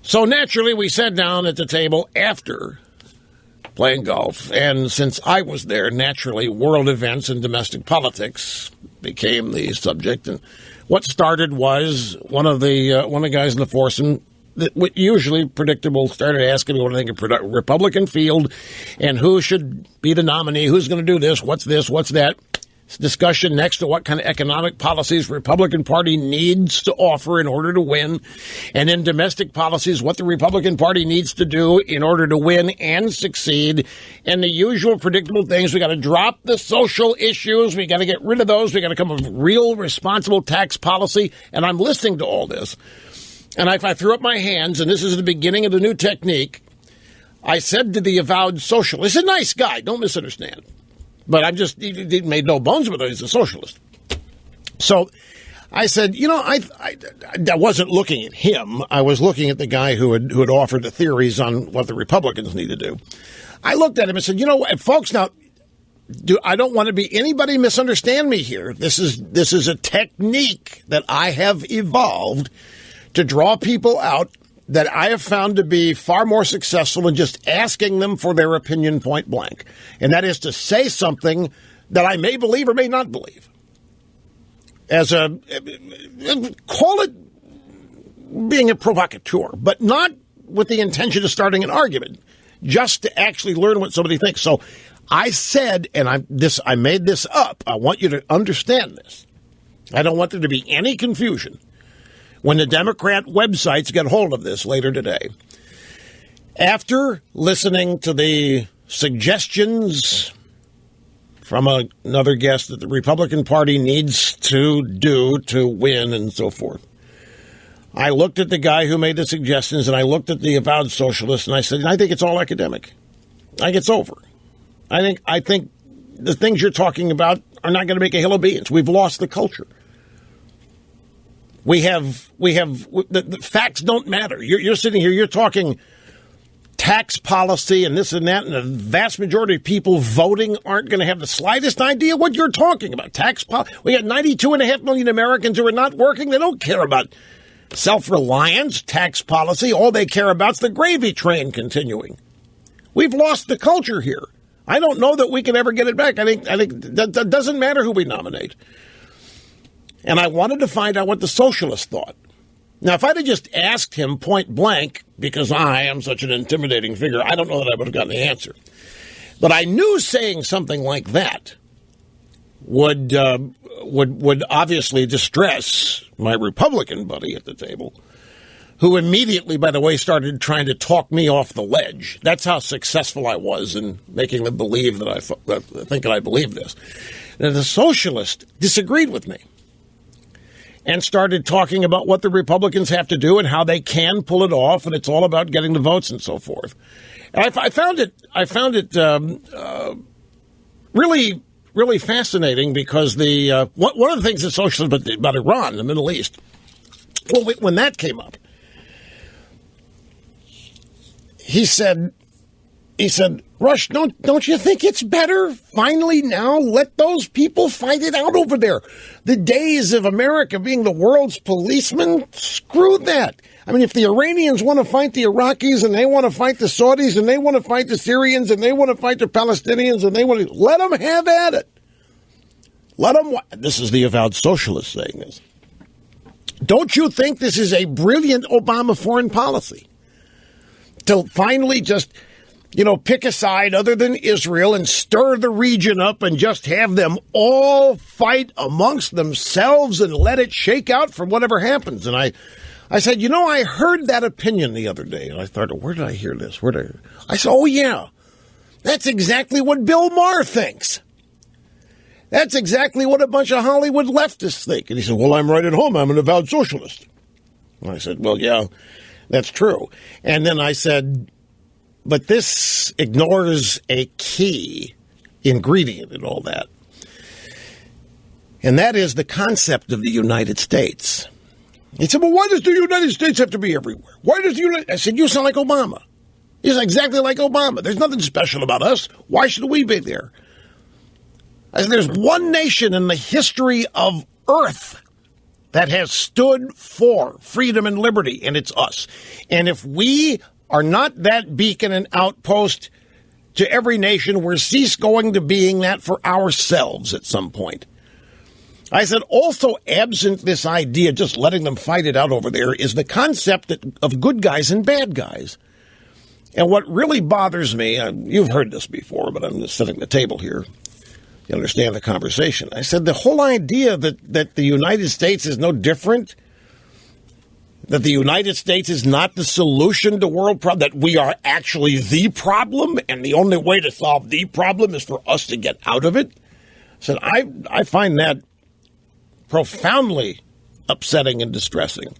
So naturally, we sat down at the table after playing golf, and since I was there, naturally, world events and domestic politics became the subject. And what started was one of the guys in the foursome, usually predictable, started asking me what I think of Republican field and who should be the nominee, who's going to do this, what's that. Discussion next to what kind of economic policies the Republican Party needs to offer in order to win. And in domestic policies, what the Republican Party needs to do in order to win and succeed. And the usual predictable things. We got to drop the social issues. We got to get rid of those. We got to come up with real responsible tax policy. And I'm listening to all this. And if I threw up my hands, and this is the beginning of the new technique, I said to the avowed socialist, he's a nice guy, don't misunderstand. But he made no bones with it. He's a socialist. So I said, I wasn't looking at him. I was looking at the guy who had offered the theories on what the Republicans need to do. I looked at him and said, folks, now, I don't want to be anybody misunderstand me here. This is a technique that I have evolved to draw people out that I have found to be far more successful than just asking them for their opinion point blank. And that is to say something that I may believe or may not believe. Call it being a provocateur, but not with the intention of starting an argument, just to actually learn what somebody thinks. So I said, and I made this up. I want you to understand this. I don't want there to be any confusion. When the Democrat websites get hold of this later today, after listening to the suggestions from another guest that the Republican Party needs to do to win and so forth, I looked at the guy who made the suggestions, and I looked at the avowed socialist, and I said, I think it's all academic. I think it's over. I think the things you're talking about are not going to make a hill of beans. We've lost the culture. The facts don't matter. You're sitting here, you're talking tax policy and this and that, and the vast majority of people voting aren't going to have the slightest idea what you're talking about. Tax policy. We got 92.5 million Americans who are not working. They don't care about self-reliance, tax policy. All they care about is the gravy train continuing. We've lost the culture here. I don't know that we can ever get it back. I think that doesn't matter who we nominate. And I wanted to find out what the socialist thought. Now, if I'd have just asked him point blank, because I am such an intimidating figure, I don't know that I would have gotten the answer. But I knew saying something like that would obviously distress my Republican buddy at the table, who immediately, by the way, started trying to talk me off the ledge. That's how successful I was in making them believe that I believe this. Now, the socialist disagreed with me and started talking about what the Republicans have to do and how they can pull it off, and it's all about getting the votes and so forth. And I found it really, really fascinating because one of the things that socialists about Iran, the Middle East, well, when that came up, he said, Rush, don't you think it's better finally now? Let those people fight it out over there. The days of America being the world's policeman, screw that. I mean, if the Iranians want to fight the Iraqis and they want to fight the Saudis and they want to fight the Syrians and they want to fight the Palestinians and they want to, let them have at it. This is the avowed socialist saying this. Don't you think this is a brilliant Obama foreign policy? To finally just, pick a side other than Israel and stir the region up and just have them all fight amongst themselves and let it shake out from whatever happens. And I said, I heard that opinion the other day. And I thought, where did I hear this? I said, oh, yeah, that's exactly what Bill Maher thinks. That's exactly what a bunch of Hollywood leftists think. And he said, well, I'm right at home. I'm an avowed socialist. And I said, well, yeah, that's true. And then I said, but this ignores a key ingredient in all that. And that is the concept of the United States. He said, well, why does the United States have to be everywhere? I said, you sound like Obama. You sound exactly like Obama. There's nothing special about us. Why should we be there? I said, there's one nation in the history of Earth that has stood for freedom and liberty, and it's us. And if we are not that beacon and outpost to every nation, we're cease going to being that for ourselves at some point. I said, also absent this idea, just letting them fight it out over there, is the concept of good guys and bad guys. And what really bothers me, you've heard this before, but I'm just setting the table here. You understand the conversation. I said the whole idea that the United States is no different, that the United States is not the solution to world problems, that we are actually the problem, and the only way to solve the problem is for us to get out of it. I said, I find that profoundly upsetting and distressing.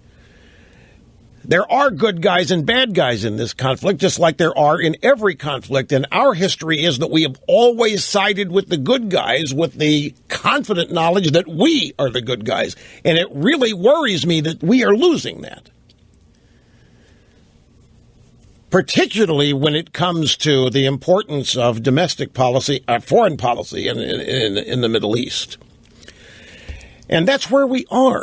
There are good guys and bad guys in this conflict, just like there are in every conflict. And our history is that we have always sided with the good guys with the confident knowledge that we are the good guys. And it really worries me that we are losing that. Particularly when it comes to the importance of domestic policy, foreign policy in the Middle East. And that's where we are.